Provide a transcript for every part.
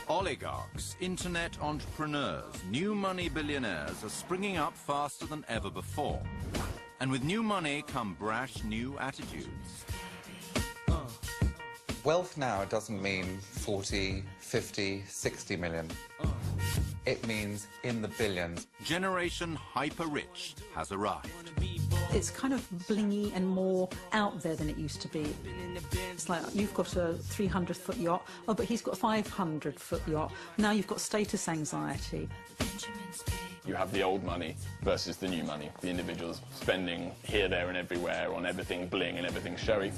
Oligarchs, internet entrepreneurs, new money billionaires are springing up faster than ever before. And with new money come brash new attitudes. Wealth now doesn't mean 40, 50, 60 million. It means in the billions. Generation hyper-rich has arrived. It's kind of blingy and more out there than it used to be. It's like, you've got a 300-foot yacht, oh, but he's got a 500-foot yacht. Now you've got status anxiety. You have the old money versus the new money. The individuals spending here, there and everywhere on everything bling and everything showy.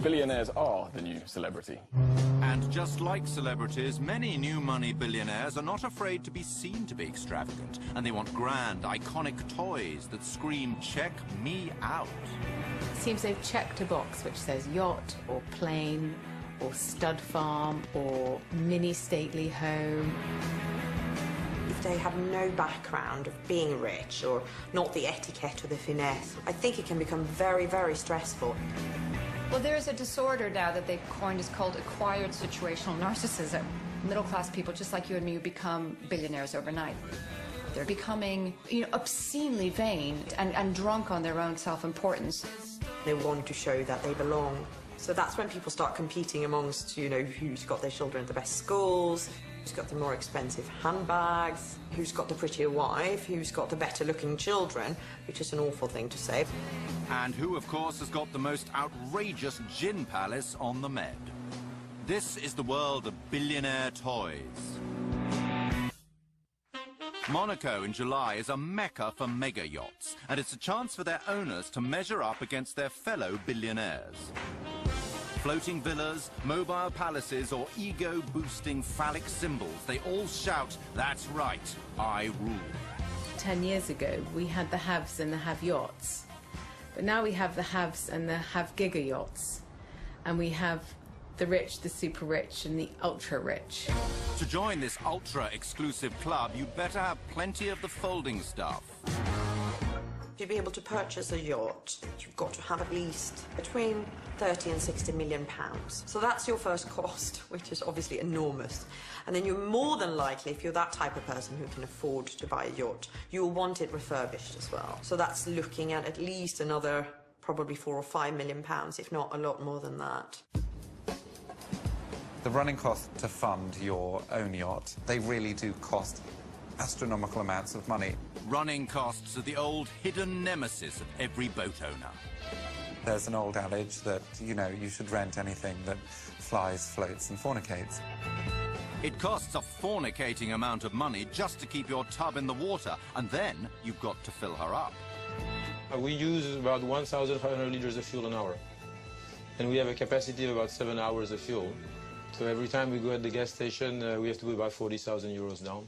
Billionaires are the new celebrity. And just like celebrities, many new money billionaires are not afraid to be seen to be extravagant, and they want grand, iconic toys that scream, "Check me out." Seems they've checked a box which says yacht or plane or stud farm or mini stately home. If they have no background of being rich or not the etiquette or the finesse, I think it can become very, very stressful. Well, there's a disorder now that they've coined. It's called acquired situational narcissism. Middle-class people, just like you and me, who become billionaires overnight. They're becoming, obscenely vain and drunk on their own self-importance. They want to show that they belong. So that's when people start competing amongst, who's got their children at the best schools, who's got the more expensive handbags, who's got the prettier wife, who's got the better-looking children, which is an awful thing to say. And who, of course, has got the most outrageous gin palace on the Med. This is the world of billionaire toys. Monaco in July is a mecca for mega yachts, and it's a chance for their owners to measure up against their fellow billionaires. Floating villas, mobile palaces, or ego-boosting phallic symbols, they all shout, "That's right, I rule." 10 years ago, we had the haves and the have-yachts. But now we have the haves and the have-giga yachts. And we have the rich, the super-rich, and the ultra-rich. To join this ultra-exclusive club, you'd better have plenty of the folding stuff. To be able to purchase a yacht, you've got to have at least between 30 and 60 million pounds. So that's your first cost, which is obviously enormous. And then you're more than likely, if you're that type of person who can afford to buy a yacht, you'll want it refurbished as well. So that's looking at least another probably 4 or 5 million pounds, if not a lot more than that. The running costs to fund your own yacht, they really do cost astronomical amounts of money. Running costs are the old hidden nemesis of every boat owner. There's an old adage that, you should rent anything that flies, floats and fornicates. It costs a fornicating amount of money just to keep your tub in the water, and then you've got to fill her up. We use about 1,500 liters of fuel an hour, and we have a capacity of about 7 hours of fuel. So every time we go at the gas station, we have to put about 40,000 euros down.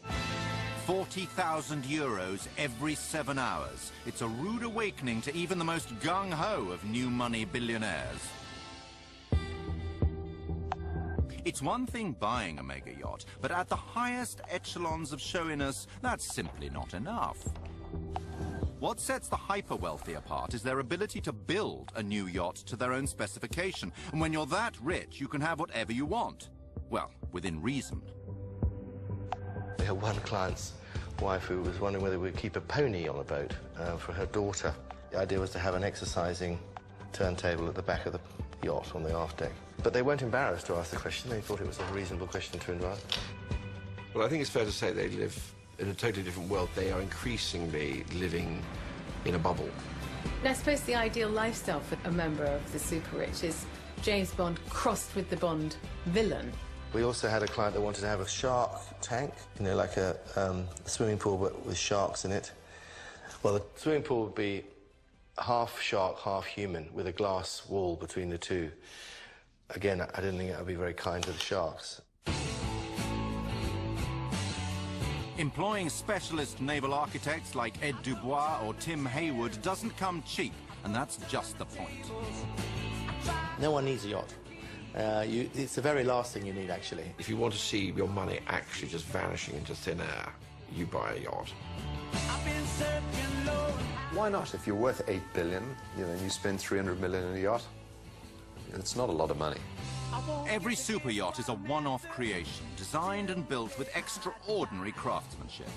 40,000 euros every 7 hours. It's a rude awakening to even the most gung-ho of new money billionaires. It's one thing buying a mega yacht, but at the highest echelons of showiness, that's simply not enough. What sets the hyper-wealthy apart is their ability to build a new yacht to their own specification. And when you're that rich, you can have whatever you want. Well, within reason. We had one client's wife who was wondering whether we'd keep a pony on a boat for her daughter. The idea was to have an exercising turntable at the back of the yacht on the aft deck. But they weren't embarrassed to ask the question. They thought it was a reasonable question to ask. Well, I think it's fair to say they live in a totally different world. They are increasingly living in a bubble. And I suppose the ideal lifestyle for a member of the super-rich is James Bond crossed with the Bond villain. We also had a client that wanted to have a shark tank, like a swimming pool but with sharks in it. Well, the swimming pool would be half shark, half human, with a glass wall between the two. Again, I didn't think that would be very kind to the sharks. Employing specialist naval architects like Ed Dubois or Tim Haywood doesn't come cheap, and that's just the point. No one needs a yacht. It's the very last thing you need, actually. If you want to see your money actually just vanishing into thin air, you buy a yacht. Why not? If you're worth 8 billion, you spend 300 million in a yacht. It's not a lot of money. Every super yacht is a one-off creation, designed and built with extraordinary craftsmanship.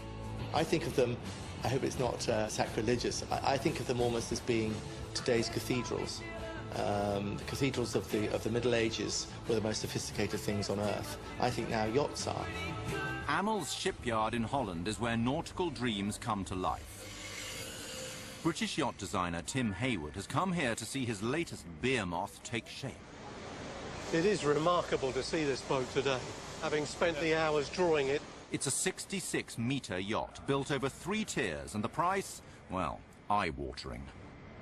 I think of them, I hope it's not sacrilegious, I think of them almost as being today's cathedrals. The cathedrals of the Middle Ages were the most sophisticated things on Earth. I think now yachts are. Amel's shipyard in Holland is where nautical dreams come to life. British yacht designer Tim Hayward has come here to see his latest behemoth take shape. It is remarkable to see this boat today, having spent the hours drawing it. It's a 66-metre yacht built over 3 tiers, and the price, well, eye-watering.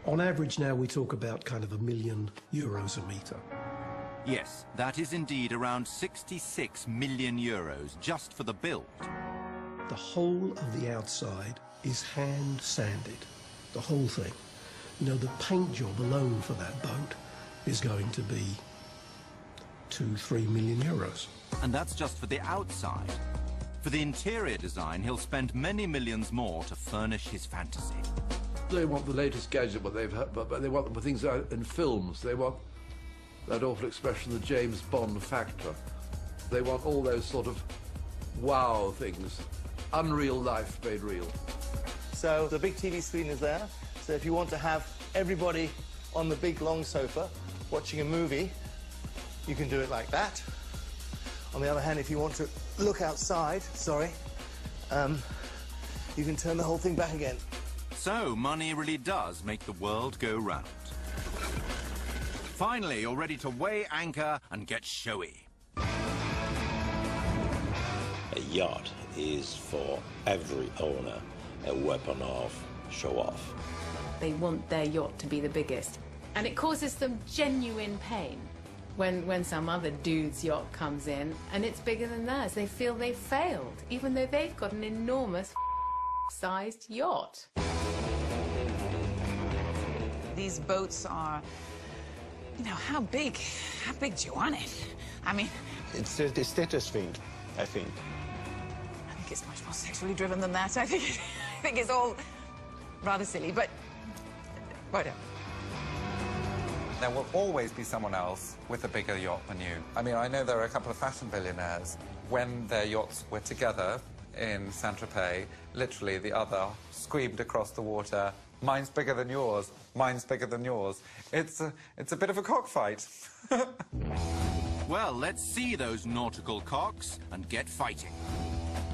On average now we talk about kind of €1 million a metre. Yes, that is indeed around 66 million euros just for the build. The whole of the outside is hand sanded, the whole thing. You know, the paint job alone for that boat is going to be €2-3 million. And that's just for the outside. For the interior design, he'll spend many millions more to furnish his fantasy. They want the latest gadget, but they want the things out in films. They want that awful expression, the James Bond factor. They want all those sort of wow things. Unreal life made real. So the big TV screen is there. So if you want to have everybody on the big long sofa watching a movie, you can do it like that. On the other hand, if you want to look outside, you can turn the whole thing back again. So money really does make the world go round. Finally, you're ready to weigh anchor and get showy. A yacht is for every owner a weapon of show-off. They want their yacht to be the biggest. And it causes them genuine pain when some other dude's yacht comes in and it's bigger than theirs. They feel they've failed, even though they've got an enormous sized yacht. These boats are, you know, how big do you want it? I mean... It's the status thing, I think. I think it's much more sexually driven than that. I think it's all rather silly, but whatever. There will always be someone else with a bigger yacht than you. I mean, I know there are a couple of fashion billionaires. When their yachts were together in Saint-Tropez, literally the other screamed across the water, "Mine's bigger than yours, mine's bigger than yours." It's a bit of a cockfight. Well, let's see those nautical cocks and get fighting.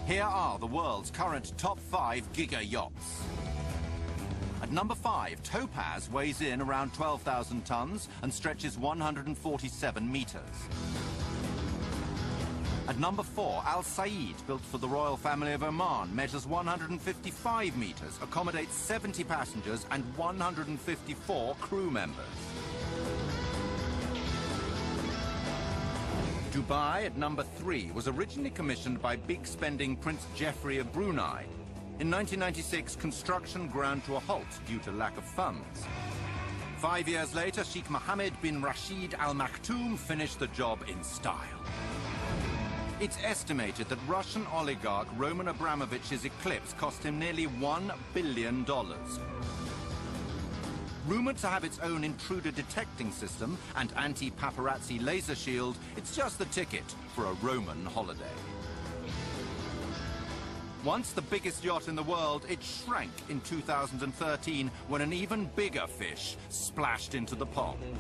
Here are the world's current top 5 giga yachts. At number 5, Topaz weighs in around 12,000 tons and stretches 147 meters. At number 4, Al Said, built for the royal family of Oman, measures 155 meters, accommodates 70 passengers and 154 crew members. Dubai, at number 3, was originally commissioned by big-spending Prince Jeffrey of Brunei. In 1996, construction ground to a halt due to lack of funds. 5 years later, Sheikh Mohammed bin Rashid Al Maktoum finished the job in style. It's estimated that Russian oligarch Roman Abramovich's Eclipse cost him nearly $1 billion. Rumored to have its own intruder detecting system and anti-paparazzi laser shield, it's just the ticket for a Roman holiday. Once the biggest yacht in the world, it shrank in 2013 when an even bigger fish splashed into the pond.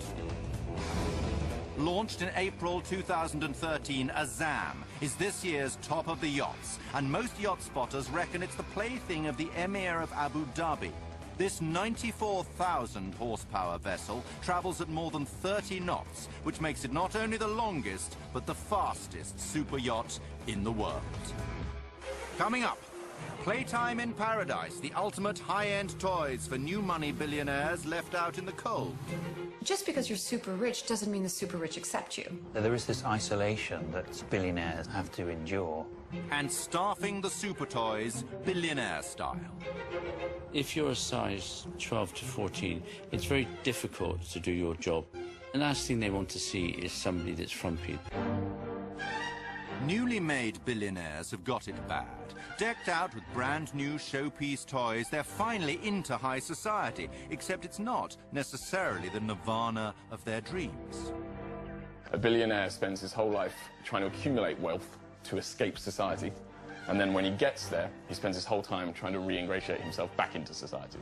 Launched in April 2013, Azam is this year's top of the yachts, and most yacht spotters reckon it's the plaything of the Emir of Abu Dhabi. This 94,000 horsepower vessel travels at more than 30 knots, which makes it not only the longest, but the fastest super yacht in the world. Coming up, Playtime in Paradise, the ultimate high-end toys for new money billionaires left out in the cold. Just because you're super rich doesn't mean the super rich accept you. There is this isolation that billionaires have to endure. And staffing the super toys billionaire style. If you're a size 12 to 14, it's very difficult to do your job. The last thing they want to see is somebody that's frumpy. Newly made billionaires have got it bad. Decked out with brand new showpiece toys, they're finally into high society, except it's not necessarily the nirvana of their dreams. A billionaire spends his whole life trying to accumulate wealth to escape society. And then when he gets there, he spends his whole time trying to re-ingratiate himself back into society.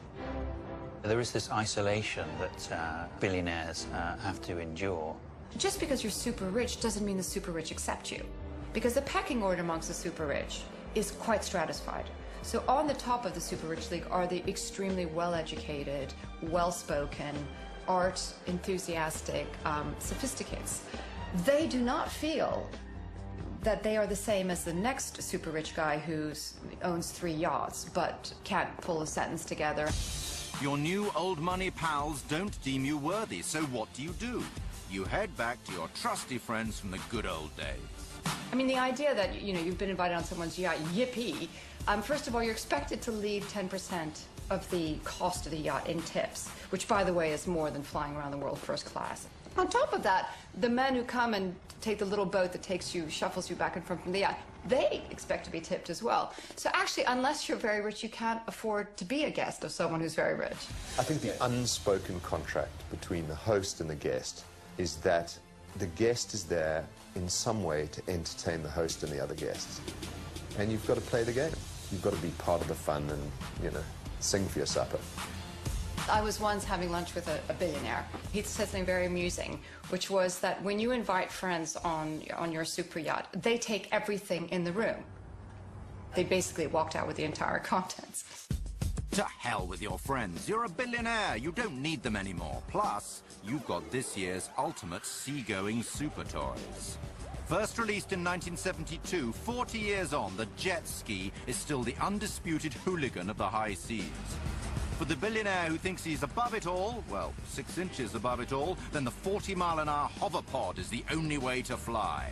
There is this isolation that billionaires have to endure. Just because you're super rich doesn't mean the super rich accept you. Because the pecking order amongst the super rich is quite stratified. So on the top of the super rich league are the extremely well-educated, well-spoken, art enthusiastic sophisticates. They do not feel that they are the same as the next super rich guy who owns 3 yachts but can't pull a sentence together. Your new old money pals don't deem you worthy, so what do? You head back to your trusty friends from the good old days. I mean, the idea that, you know, you've been invited on someone's yacht, yippee. First of all, you're expected to leave 10% of the cost of the yacht in tips, which, by the way, is more than flying around the world first class. On top of that, the men who come and take the little boat that takes you, shuffles you back and forth from the yacht, they expect to be tipped as well. So actually, unless you're very rich, you can't afford to be a guest of someone who's very rich. I think the unspoken contract between the host and the guest is that the guest is there in some way to entertain the host and the other guests. And you've got to play the game. You've got to be part of the fun and, you know, sing for your supper. I was once having lunch with a billionaire. He said something very amusing, which was that when you invite friends on your super yacht, they take everything in the room. They basically walked out with the entire contents. To hell with your friends. You're a billionaire. You don't need them anymore. Plus, you've got this year's ultimate seagoing super toys. First released in 1972, 40 years on, the jet ski is still the undisputed hooligan of the high seas. For the billionaire who thinks he's above it all, well, 6 inches above it all, then the 40-mile-an-hour hoverpod is the only way to fly.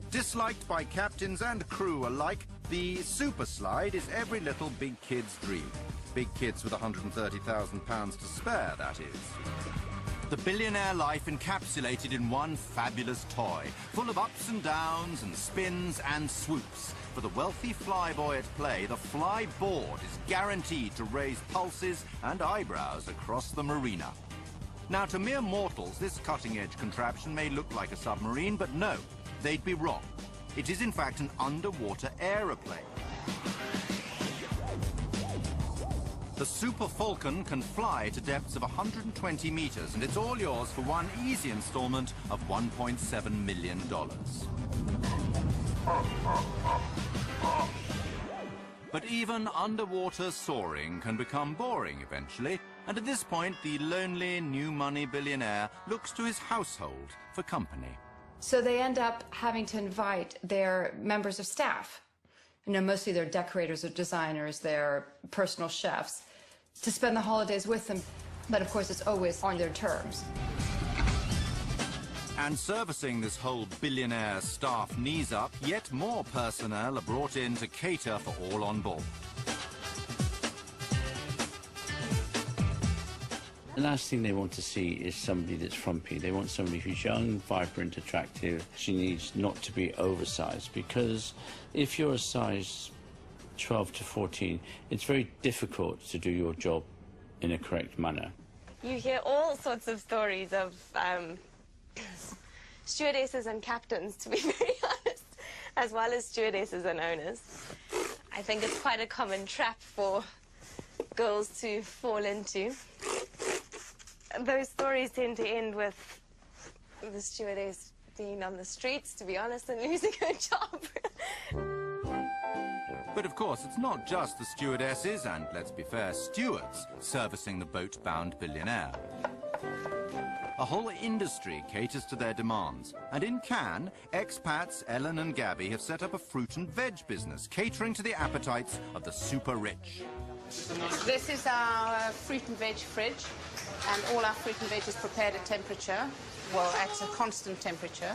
Disliked by captains and crew alike, the super slide is every little big kid's dream. Big kids with £130,000 to spare, that is. The billionaire life encapsulated in one fabulous toy, full of ups and downs and spins and swoops. For the wealthy flyboy at play, the flyboard is guaranteed to raise pulses and eyebrows across the marina. Now, to mere mortals, this cutting-edge contraption may look like a submarine, but no, they'd be wrong. It is, in fact, an underwater aeroplane. The Super Falcon can fly to depths of 120 meters, and it's all yours for one easy installment of $1.7 million. But even underwater soaring can become boring eventually, and at this point, the lonely new money billionaire looks to his household for company. So they end up having to invite their members of staff, you know, mostly their decorators or designers, their personal chefs, to spend the holidays with them. But of course, it's always on their terms. And servicing this whole billionaire staff knees up, yet more personnel are brought in to cater for all on board. The last thing they want to see is somebody that's frumpy. They want somebody who's young, vibrant, attractive. She needs not to be oversized, because if you're a size 12 to 14, it's very difficult to do your job in a correct manner. You hear all sorts of stories of stewardesses and captains, to be very honest, as well as stewardesses and owners. I think it's quite a common trap for girls to fall into. Those stories tend to end with the stewardess being on the streets, to be honest, and losing her job. But of course, it's not just the stewardesses and, let's be fair, stewards servicing the boat-bound billionaire. A whole industry caters to their demands. And in Cannes, expats Ellen and Gabby have set up a fruit and veg business, catering to the appetites of the super rich. This is our fruit and veg fridge, and all our fruit and veg is prepared at temperature, well, at a constant temperature.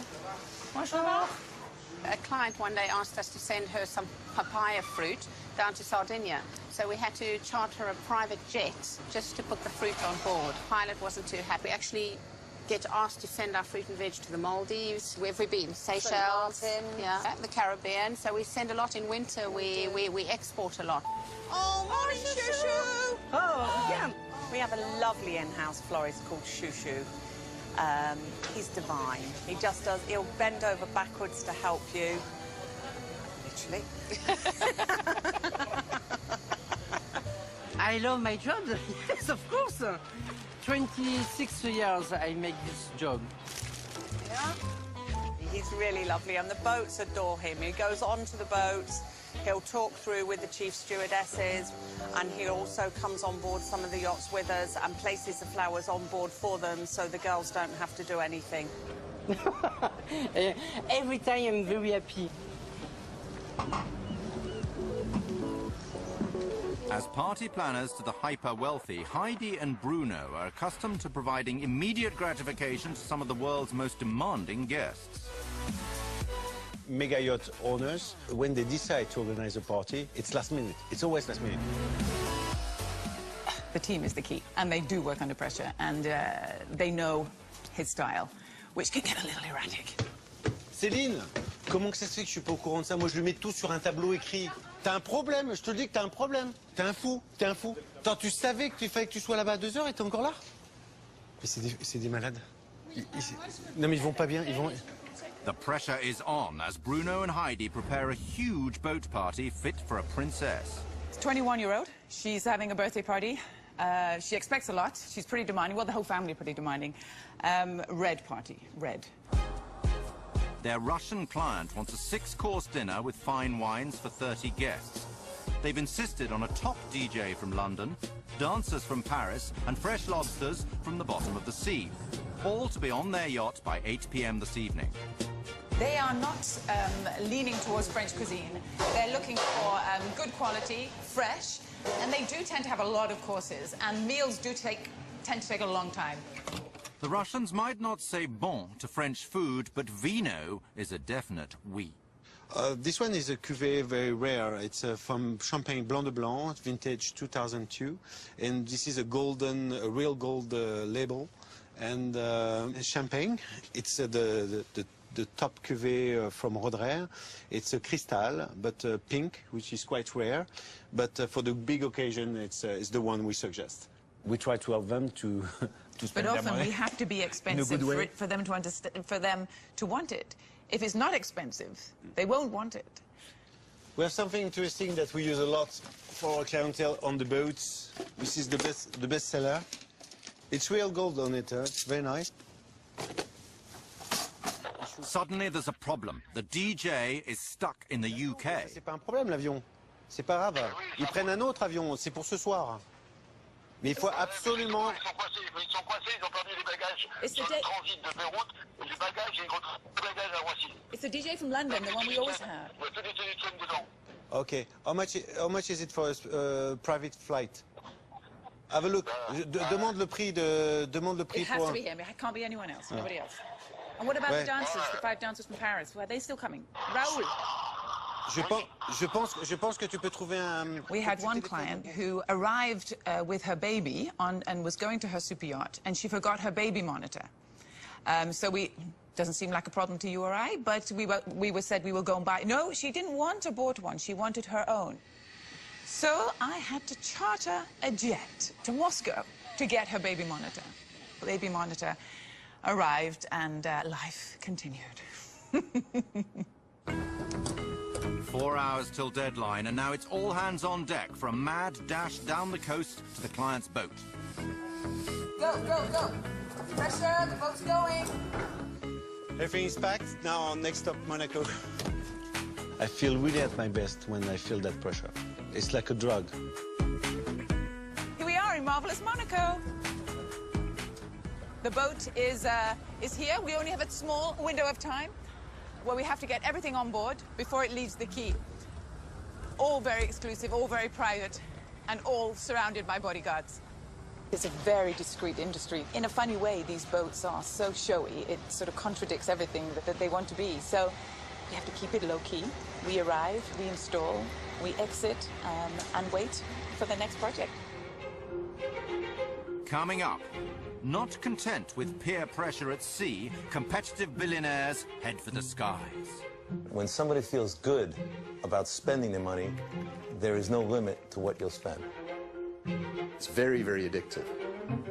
A client one day asked us to send her some papaya fruit down to Sardinia, so we had to charter a private jet just to put the fruit on board. Pilot wasn't too happy. Actually get asked to send our fruit and veg to the Maldives. Where have we been? Seychelles, yeah, the Caribbean. So we send a lot in winter. We export a lot. Oh, morning, Shushu! Oh, yeah. We have a lovely in-house florist called Shushu. He's divine. He just does, he'll bend over backwards to help you. Literally. I love my job. Yes, of course. 26 years I make this job. Yeah. He's really lovely, and the boats adore him. He goes onto the boats, he'll talk through with the chief stewardesses, and he also comes on board some of the yachts with us and places the flowers on board for them so the girls don't have to do anything. Every time I'm very happy. As party planners to the hyper-wealthy, Heidi and Bruno are accustomed to providing immediate gratification to some of the world's most demanding guests. Mega yacht owners, when they decide to organize a party, it's last minute. It's always last minute. The team is the key, and they do work under pressure, and they know his style, which can get a little erratic. Céline, comment que ça se fait que je suis pas au courant de ça? Moi, je le mets tout sur un tableau écrit. T'as un problème, je te le dis que t'as un problème. T'es un fou, t'es un fou. Attends, tu savais qu'il fallait que tu sois là-bas à 2 heures et t'es encore là? Mais c'est des malades. Non, mais ils vont pas bien, ils vont... The pressure is on as Bruno and Heidi prepare a huge boat party fit for a princess. 21-year-old. She's having a birthday party. She expects a lot. She's pretty demanding. Well, the whole family are pretty demanding. Red party. Red. Their Russian client wants a 6-course dinner with fine wines for 30 guests. They've insisted on a top DJ from London, dancers from Paris, and fresh lobsters from the bottom of the sea. All to be on their yacht by 8 p.m. this evening. They are not leaning towards French cuisine. They're looking for good quality, fresh, and they do tend to have a lot of courses, and meals do tend to take a long time. The Russians might not say bon to French food, but vino is a definite oui. This one is a cuvée very rare. It's from Champagne Blanc de Blanc, vintage 2002. And this is a real gold label. And champagne, it's the top cuvée from Roederer. It's a crystal, but pink, which is quite rare. But for the big occasion, it's the one we suggest. We try to help them to spend but their often money we have to be expensive for them to understand, for them to want it. If it's not expensive, they won't want it. We have something interesting that we use a lot for our clientele on the boats. This is the best seller. It's real gold on it. It's very nice. Suddenly there's a problem. The DJ is stuck in the UK. C'est pas un problème l'avion. C'est pas grave. Ils prennent un autre avion. C'est pour ce soir. Mais il faut absolument... Ils sont coincés, ils ont perdu les bagages sur le transit de Beyrouth, et les bagages, ils retrouvent les bagages à Roissy. It's the DJ from London, the one we always have. Il y a tous les téléphone dedans. Okay. How much is it for a private flight? Have a look. Demande le prix It has to be him. It can't be anyone else. Nobody else. And what about the dancers, the 5 dancers from Paris? Are they still coming? Raoul. Je pense que tu peux trouver un... We had one client who arrived with her baby and was going to her super yacht, and she forgot her baby monitor. Doesn't seem like a problem to you or I, but we said we will go and buy... No, she didn't want to bought one. She wanted her own. So I had to charter a jet to Moscow to get her baby monitor. The baby monitor arrived, and life continued. 4 hours till deadline, and now it's all hands on deck for a mad dash down the coast to the client's boat. Go, go, go. Pressure, the boat's going. Everything is packed. Now, next stop, Monaco. I feel really at my best when I feel that pressure. It's like a drug. Here we are in marvelous Monaco. The boat is here. We only have a small window of time where we have to get everything on board before it leaves the quay. All very exclusive, all very private, and all surrounded by bodyguards. It's a very discreet industry. In a funny way, these boats are so showy, it sort of contradicts everything that they want to be. So we have to keep it low-key. We arrive, we install, we exit, and wait for the next project. Coming up, not content with peer pressure at sea, competitive billionaires head for the skies. When somebody feels good about spending their money, there is no limit to what you'll spend. It's very, very addictive.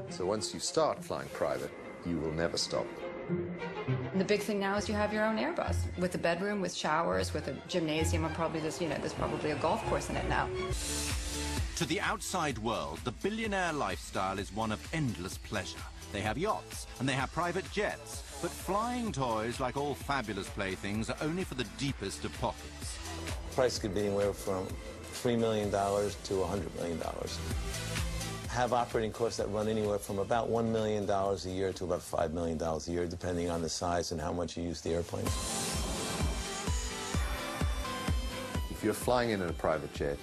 So once you start flying private, you will never stop. And the big thing now is you have your own Airbus with a bedroom, with showers, with a gymnasium, and probably there's probably a golf course in it now. To the outside world, the billionaire lifestyle is one of endless pleasure. They have yachts and they have private jets, but flying toys, like all fabulous playthings, are only for the deepest of pockets. Price could be anywhere from $3 million to $100 million. Have operating costs that run anywhere from about $1 million a year to about $5 million a year, depending on the size and how much you use the airplane. If you're flying in a private jet,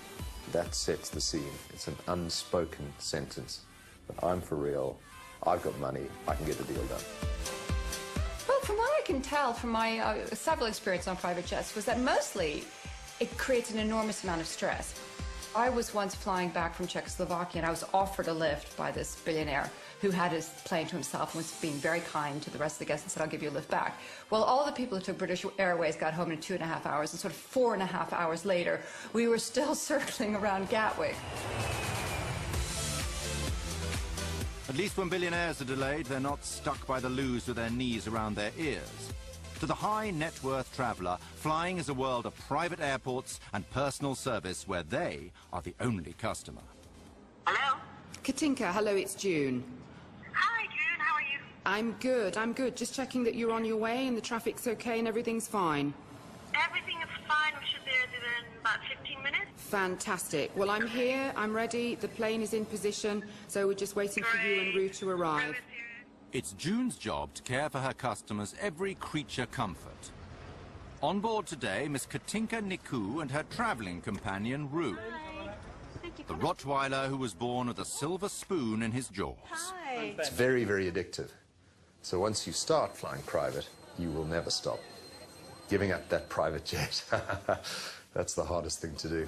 that sets the scene. It's an unspoken sentence. But I'm for real. I've got money. I can get the deal done. Well, from what I can tell from my several experience on private jets was that mostly it creates an enormous amount of stress. I was once flying back from Czechoslovakia and I was offered a lift by this billionaire who had his plane to himself and was being very kind to the rest of the guests and said, I'll give you a lift back. Well, all the people who took British Airways got home in 2.5 hours, and sort of 4.5 hours later, we were still circling around Gatwick. At least when billionaires are delayed, they're not stuck by the loos with their knees around their ears. To the high-net-worth traveller, flying is a world of private airports and personal service where they are the only customer. Hello? Katinka, hello, it's June. Hi, June, how are you? I'm good. Just checking that you're on your way and the traffic's okay and everything's fine. Everything is fine. We should be there in about 15 minutes. Fantastic. Well, I'm here, I'm ready, the plane is in position, so we're just waiting for you en route to arrive. It's June's job to care for her customers' every creature comfort. On board today, Miss Katinka Niku and her travelling companion, Rue. The Rottweiler who was born with a silver spoon in his jaws. Hi. It's very, very addictive. So once you start flying private, you will never stop. Giving up that private jet, that's the hardest thing to do.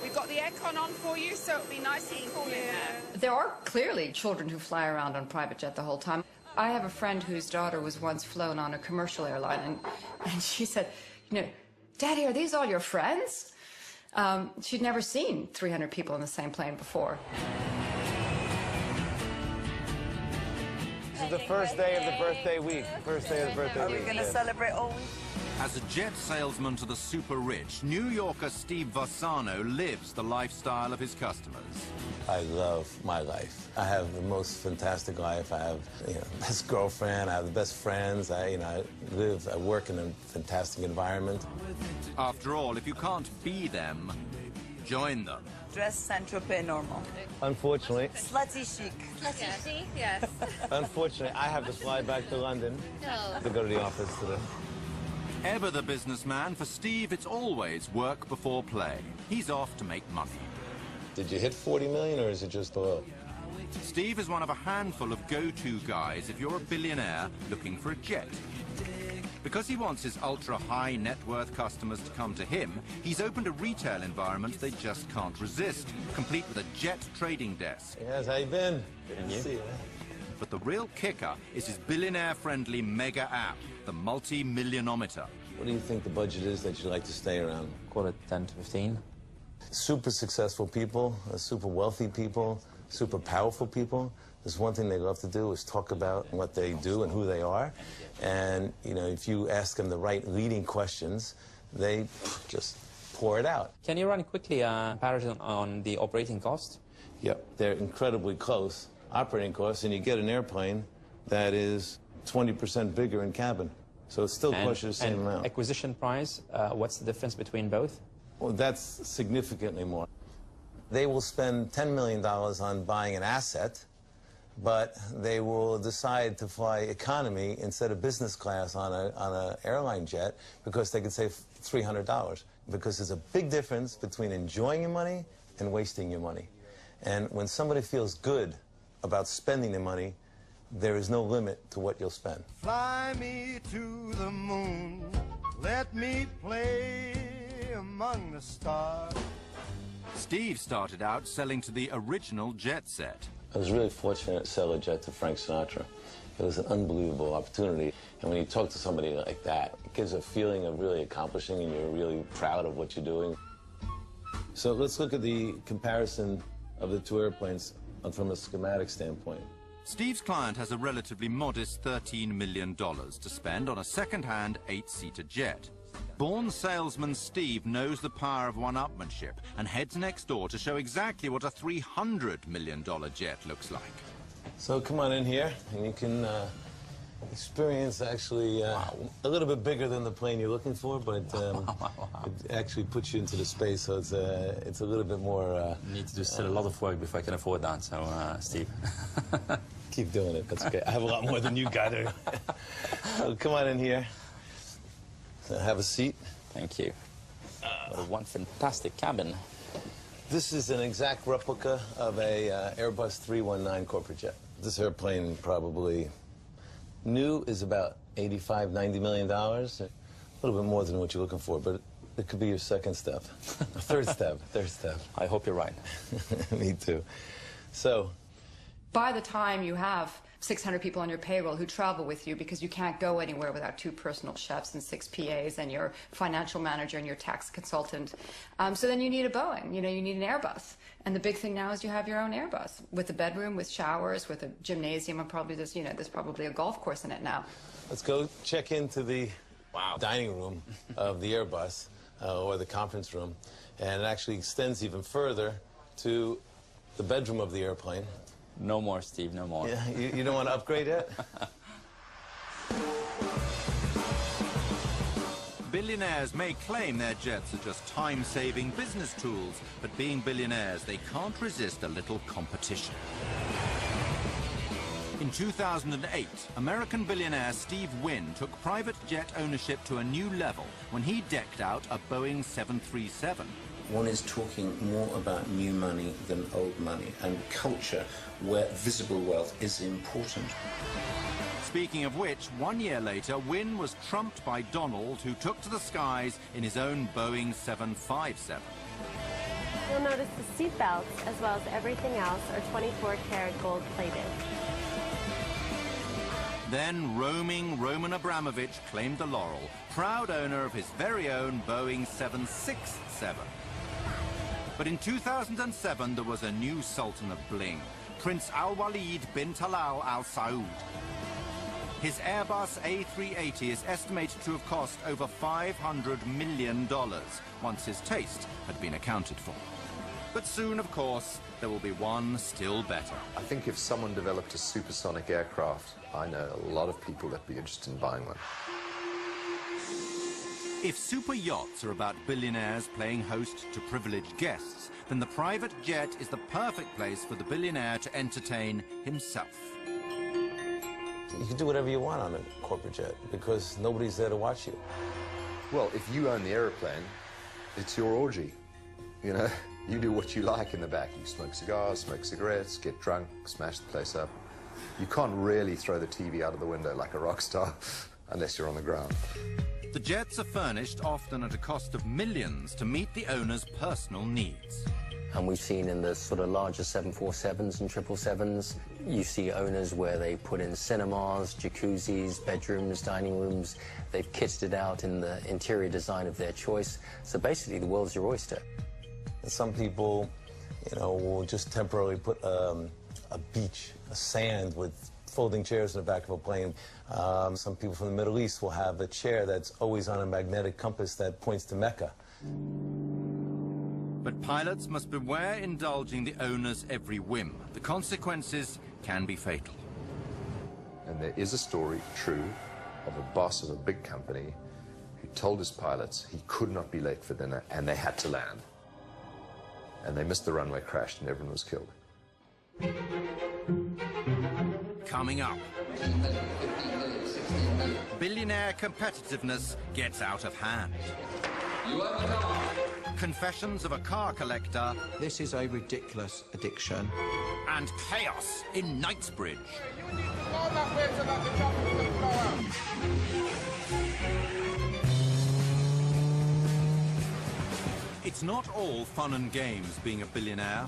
We've got the aircon on for you, so it'll be nice and cool in there. There are clearly children who fly around on private jet the whole time. I have a friend whose daughter was once flown on a commercial airline, and she said, you know, Daddy, are these all your friends? She'd never seen 300 people in the same plane before. This is the first day of the birthday week. First day of the birthday week. Are we going to celebrate all week? As a jet salesman to the super rich, New Yorker Steve Vassano lives the lifestyle of his customers. I love my life. I have the most fantastic life. I have, the best girlfriend. I have the best friends. I work in a fantastic environment. After all, if you can't be them, join them. Dress Saint-Tropez normal. Unfortunately. Slutty chic. Slutty chic, yes. Unfortunately, I have to fly back to London to go to the office today. Ever the businessman, for Steve, it's always work before play. He's off to make money. Did you hit 40 million, or is it just below? Steve is one of a handful of go-to guys if you're a billionaire looking for a jet. Because he wants his ultra-high net worth customers to come to him, he's opened a retail environment they just can't resist, complete with a jet trading desk. Yes, how you been? Good to see you. But the real kicker is his billionaire-friendly mega app, the multi-millionometer. What do you think the budget is that you'd like to stay around? Call it 10 to 15. Super successful people, super wealthy people, super powerful people. There's one thing they love to do is talk about what they do and who they are. And, if you ask them the right leading questions, they just pour it out. Can you run quickly a comparison on the operating cost? Yep, they're incredibly close. Operating costs, and you get an airplane that is 20% bigger in cabin. So it still costs you the same amount. Acquisition price, what's the difference between both? Well, that's significantly more. They will spend $10 million on buying an asset, but they will decide to fly economy instead of business class on an airline jet because they could save $300. Because there's a big difference between enjoying your money and wasting your money. And when somebody feels good about spending their money, there is no limit to what you'll spend. Fly me to the moon, let me play among the stars. Steve started out selling to the original jet set. I was really fortunate to sell a jet to Frank Sinatra. It was an unbelievable opportunity. And when you talk to somebody like that, it gives a feeling of really accomplishing, and you're really proud of what you're doing. So let's look at the comparison of the two airplanes from a schematic standpoint. Steve's client has a relatively modest $13 million to spend on a second-hand 8-seater jet. Born salesman Steve knows the power of one-upmanship and heads next door to show exactly what a $300 million jet looks like. So come on in here, and you can experience actually a little bit bigger than the plane you're looking for, but it actually puts you into the space, so it's a little bit more... You need to do still a lot of work before I can afford that, so, Steve. Keep doing it, that's okay. I have a lot more than you got. So come on in here. So have a seat. Thank you. One fantastic cabin. This is an exact replica of a Airbus 319 corporate jet. This airplane probably new is about $85–90 million. A little bit more than what you're looking for, but it could be your second step. Third step. I hope you're right. Me too. So, by the time you have 600 people on your payroll who travel with you because you can't go anywhere without 2 personal chefs and 6 PAs and your financial manager and your tax consultant. So then you need a Boeing, you need an Airbus. And the big thing now is you have your own Airbus with a bedroom, with showers, with a gymnasium, and probably there's probably a golf course in it now. Let's go check into the dining room of the Airbus or the conference room. And it actually extends even further to the bedroom of the airplane. No more, Steve, no more. Yeah, you don't want to upgrade yet? Billionaires may claim their jets are just time-saving business tools, but being billionaires, they can't resist a little competition. In 2008, American billionaire Steve Wynn took private jet ownership to a new level when he decked out a Boeing 737. One is talking more about new money than old money, and culture where visible wealth is important. Speaking of which, 1 year later, Wynn was trumped by Donald, who took to the skies in his own Boeing 757. You'll notice the seat belts, as well as everything else, are 24-karat gold-plated. Then roaming Roman Abramovich claimed the laurel, proud owner of his very own Boeing 767. But in 2007, there was a new Sultan of Bling, Prince Al-Walid bin Talal Al Saud. His Airbus A380 is estimated to have cost over $500 million, once his taste had been accounted for. But soon, of course, there will be one still better. I think if someone developed a supersonic aircraft, I know a lot of people that'd be interested in buying one. If super yachts are about billionaires playing host to privileged guests, then the private jet is the perfect place for the billionaire to entertain himself. You can do whatever you want on a corporate jet because nobody's there to watch you. Well, if you own the airplane, it's your orgy. You do what you like in the back. You smoke cigars, smoke cigarettes, get drunk, smash the place up. You can't really throw the TV out of the window like a rock star unless you're on the ground. The jets are furnished often at a cost of millions to meet the owner's personal needs. And we've seen in the sort of larger 747s and 777s, you see owners where they put in cinemas, jacuzzis, bedrooms, dining rooms. They've kitted it out in the interior design of their choice. So basically, the world's your oyster. Some people, will just temporarily put a beach, a sand with folding chairs in the back of a plane. Some people from the Middle East will have a chair that's always on a magnetic compass that points to Mecca. But pilots must beware indulging the owner's every whim. The consequences can be fatal. And there is a story, true, of a boss of a big company who told his pilots he could not be late for dinner, and they had to land. And they missed the runway, crashed, and everyone was killed. Coming up, billionaire competitiveness gets out of hand. Confessions of a car collector. This is a ridiculous addiction. And chaos in Knightsbridge. It's not all fun and games being a billionaire.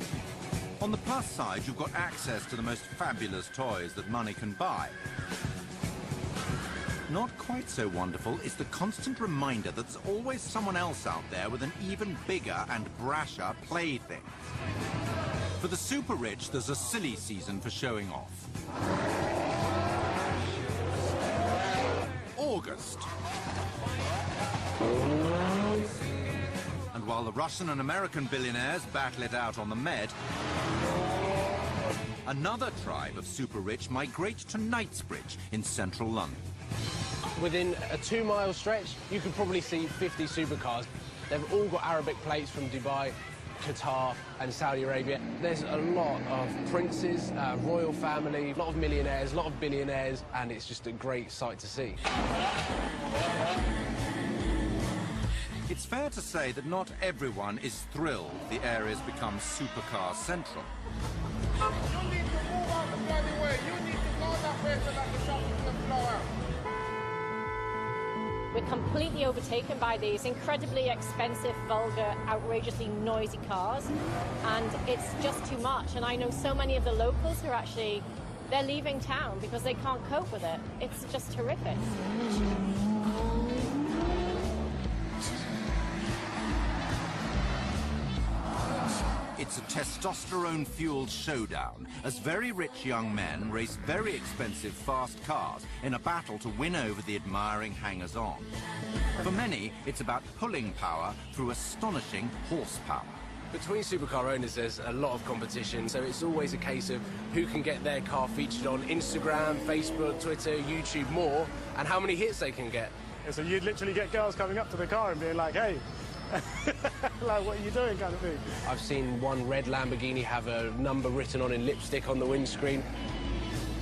On the plus side, you've got access to the most fabulous toys that money can buy. Not quite so wonderful is the constant reminder that there's always someone else out there with an even bigger and brasher plaything. For the super rich, there's a silly season for showing off. August. And while the Russian and American billionaires battle it out on the Med, another tribe of super rich migrate to Knightsbridge in central London. Within a 2-mile stretch, you could probably see 50 supercars. They've all got Arabic plates from Dubai, Qatar and Saudi Arabia. There's a lot of princes, royal family, a lot of millionaires, a lot of billionaires, and it's just a great sight to see. It's fair to say that not everyone is thrilled the area's become supercar central. You need to move out the bloody way. You need to go that way so that the traffic can flow out. We're completely overtaken by these incredibly expensive, vulgar, outrageously noisy cars, and it's just too much. And I know so many of the locals who are actually, they're leaving town because they can't cope with it. It's just horrific. It's a testosterone-fueled showdown as very rich young men race very expensive fast cars in a battle to win over the admiring hangers-on. For many, it's about pulling power through astonishing horsepower. Between supercar owners, there's a lot of competition, so it's always a case of who can get their car featured on Instagram, Facebook, Twitter, YouTube more, and how many hits they can get. So you'd literally get girls coming up to the car and being like, hey, like, what are you doing, kind of thing. I've seen one red Lamborghini have a number written on in lipstick on the windscreen.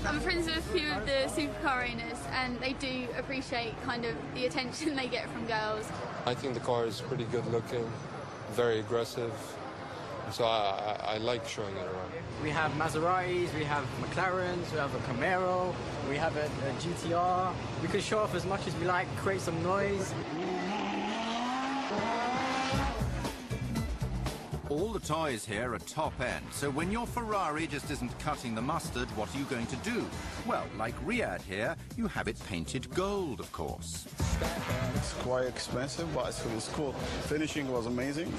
I'm friends with a few of the supercar owners, and they do appreciate kind of the attention they get from girls. I think the car is pretty good looking, very aggressive, so I like showing it around. We have Maseratis, we have McLarens, we have a Camaro, we have a GTR. We can show off as much as we like, create some noise. All the toys here are top-end, so when your Ferrari just isn't cutting the mustard, what are you going to do? Well, like Riyadh here, you have it painted gold, of course. It's quite expensive, but it's cool. Finishing was amazing,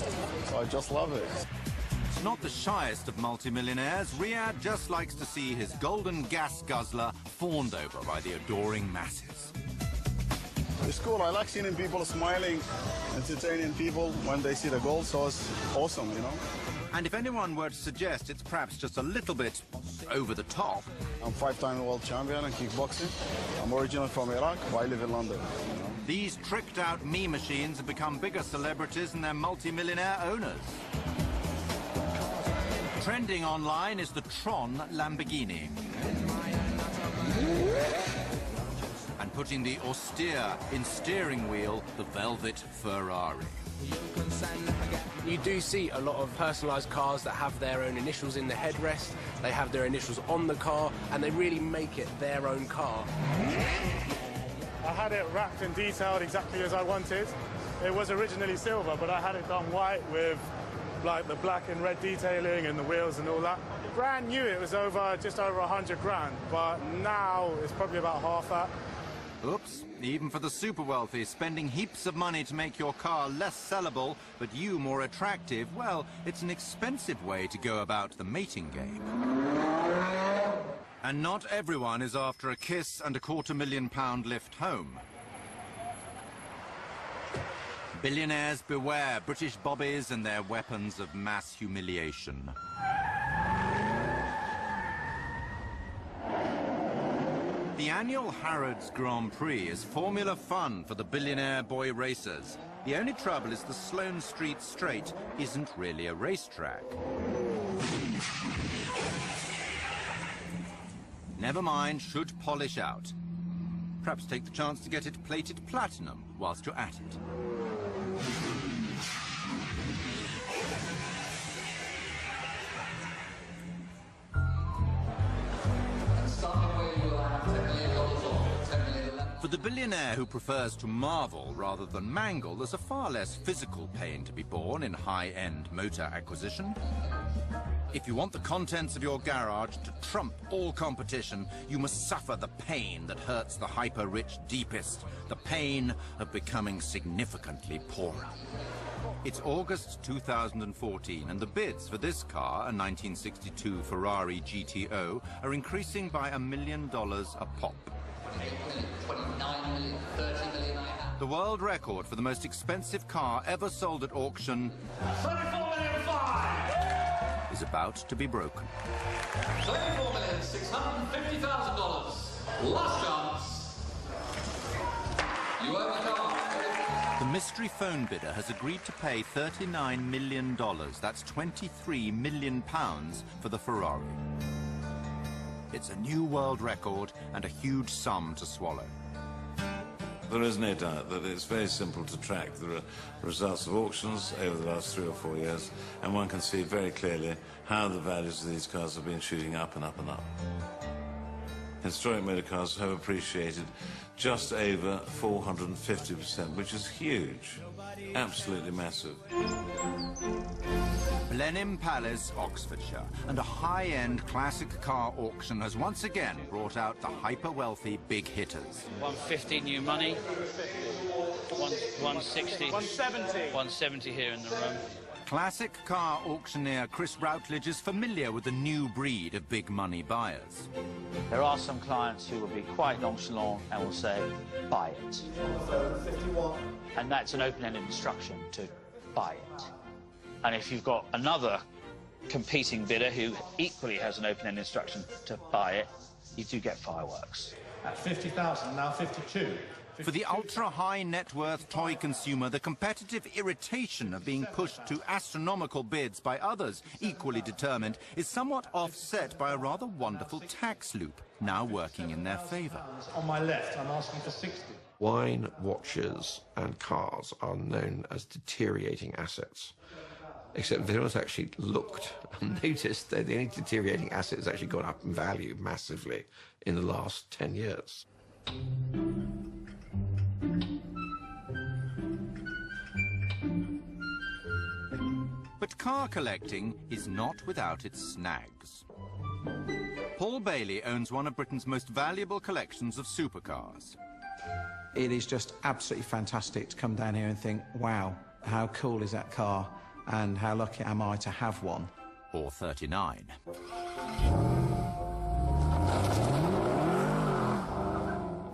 so I just love it. Not the shyest of multimillionaires, Riyadh just likes to see his golden gas guzzler fawned over by the adoring masses. It's cool. I like seeing people smiling, entertaining people when they see the gold, so it's awesome, you know. And if anyone were to suggest it's perhaps just a little bit over the top... I'm 5-time world champion in kickboxing. I'm originally from Iraq, but I live in London. You know? These tricked-out me machines have become bigger celebrities than their multimillionaire owners. Trending online is the Tron Lamborghini. And putting the austere in steering wheel, the Velvet Ferrari. You do see a lot of personalised cars that have their own initials in the headrest, they have their initials on the car, and they really make it their own car. I had it wrapped and detailed exactly as I wanted. It was originally silver, but I had it done white with like the black and red detailing and the wheels and all that. Brand new, it was just over 100 grand, but now it's probably about half that. Oops, even for the super wealthy, spending heaps of money to make your car less sellable, but you more attractive, well, it's an expensive way to go about the mating game. And not everyone is after a kiss and a £250,000 lift home. Billionaires beware British bobbies and their weapons of mass humiliation. The annual Harrods Grand Prix is formula fun for the billionaire boy racers. The only trouble is the Sloane Street Straight isn't really a racetrack. Never mind, should polish out. Perhaps take the chance to get it plated platinum whilst you're at it. For the billionaire who prefers to marvel rather than mangle, there's a far less physical pain to be borne in high-end motor acquisition. If you want the contents of your garage to trump all competition, you must suffer the pain that hurts the hyper-rich deepest, the pain of becoming significantly poorer. It's August 2014, and the bids for this car, a 1962 Ferrari GTO, are increasing by $1 million a pop. 29 million, 30 million I have. The world record for the most expensive car ever sold at auction 34,500,000 is about to be broken. $34,650,000. Last chance. You own the car. The mystery phone bidder has agreed to pay $39 million. That's £23 million for the Ferrari. It's a new world record and a huge sum to swallow. There is no doubt that it's very simple to track the results of auctions over the last 3 or 4 years, and one can see very clearly how the values of these cars have been shooting up and up and up. Historic motor cars have appreciated just over 450%, which is huge, absolutely massive. Blenheim Palace, Oxfordshire, and a high-end classic car auction has once again brought out the hyper-wealthy big hitters. 150 new money, 160, 170 here in the room. Classic car auctioneer Chris Routledge is familiar with the new breed of big money buyers. There are some clients who will be quite nonchalant and will say, buy it. 51. And that's an open-ended instruction to buy it. And if you've got another competing bidder who equally has an open-ended instruction to buy it, you do get fireworks. At 50,000, now 52. For the ultra-high net worth toy consumer, the competitive irritation of being pushed to astronomical bids by others equally determined is somewhat offset by a rather wonderful tax loop now working in their favour. On my left, I'm asking for 60. Wine, watches and cars are known as deteriorating assets. Except they don't actually looked and noticed that the only deteriorating asset has actually gone up in value massively in the last 10 years. But car collecting is not without its snags. Paul Bailey owns one of Britain's most valuable collections of supercars. It is just absolutely fantastic to come down here and think, wow, how cool is that car, and how lucky am I to have one. Or 39.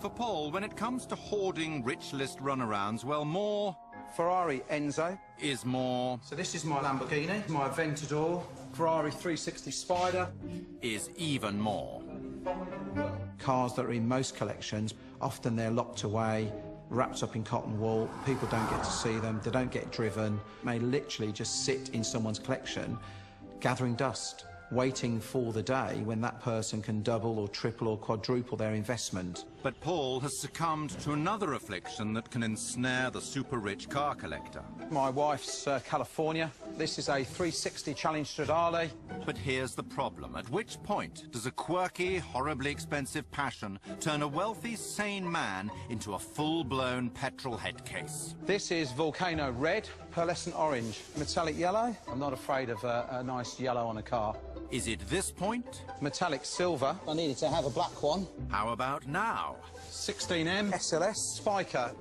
For Paul, when it comes to hoarding rich list runarounds, well, more... Ferrari Enzo. ...is more... So this is my Lamborghini, my Aventador, Ferrari 360 Spider. ...is even more. Cars that are in most collections, often they're locked away, wrapped up in cotton wool, people don't get to see them, they don't get driven, may literally just sit in someone's collection, gathering dust, waiting for the day when that person can double or triple or quadruple their investment. But Paul has succumbed to another affliction that can ensnare the super-rich car collector. My wife's California. This is a 360 Challenge Stradale. But here's the problem. At which point does a quirky, horribly expensive passion turn a wealthy, sane man into a full-blown petrol head case? This is Volcano Red, pearlescent orange, metallic yellow. I'm not afraid of a nice yellow on a car. Is it this point? Metallic silver. I needed to have a black one. How about now? 16M SLS Spiker.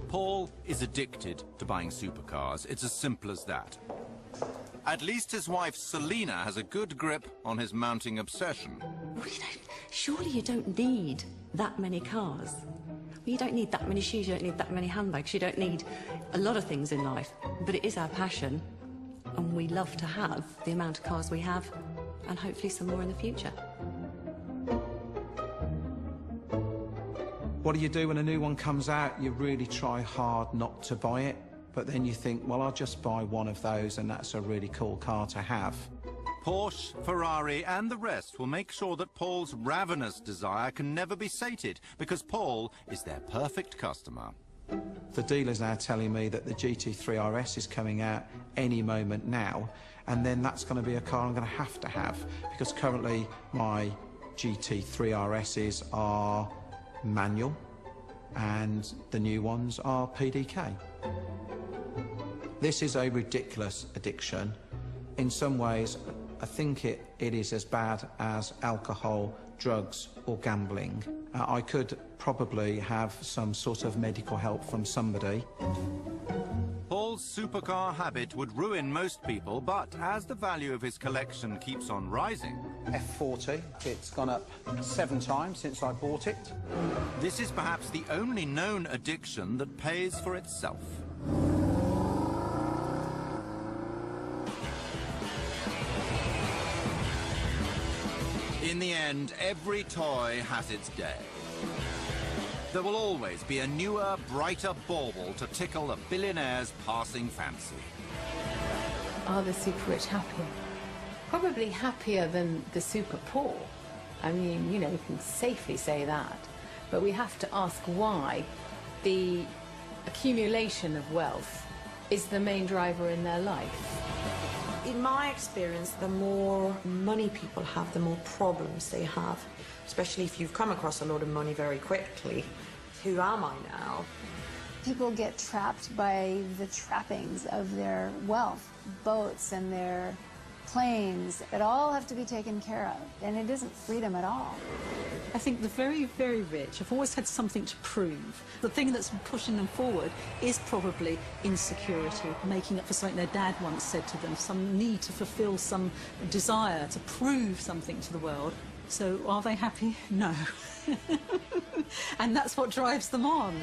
Paul is addicted to buying supercars. It's as simple as that. At least his wife Selena has a good grip on his mounting obsession. Surely you don't need that many cars. You don't need that many shoes, you don't need that many handbags, you don't need a lot of things in life. But it is our passion, and we love to have the amount of cars we have, and hopefully some more in the future. What do you do when a new one comes out? You really try hard not to buy it, but then you think, well, I'll just buy one of those, and that's a really cool car to have. Porsche, Ferrari and the rest will make sure that Paul's ravenous desire can never be sated, because Paul is their perfect customer. The dealer's now telling me that the GT3 RS is coming out any moment now, and then that's going to be a car I'm going to have, because currently my GT3 RSs are manual and the new ones are PDK. This is a ridiculous addiction. In some ways, I think it is as bad as alcohol, drugs or gambling. I could probably have some sort of medical help from somebody. Paul's supercar habit would ruin most people, but as the value of his collection keeps on rising... F40, it's gone up 7 times since I bought it. This is perhaps the only known addiction that pays for itself. In the end, every toy has its day. There will always be a newer, brighter bauble to tickle a billionaire's passing fancy. Are the super rich happier? Probably happier than the super poor. I mean, you know, we can safely say that. But we have to ask why the accumulation of wealth is the main driver in their life. In my experience, the more money people have, the more problems they have. Especially if you've come across a lot of money very quickly. Who am I now? People get trapped by the trappings of their wealth, boats and their planes that all have to be taken care of, and it isn't freedom at all. I think the very, very rich have always had something to prove. The thing that's pushing them forward is probably insecurity, making up for something their dad once said to them, some need to fulfill some desire to prove something to the world. So are they happy? No. And that's what drives them on.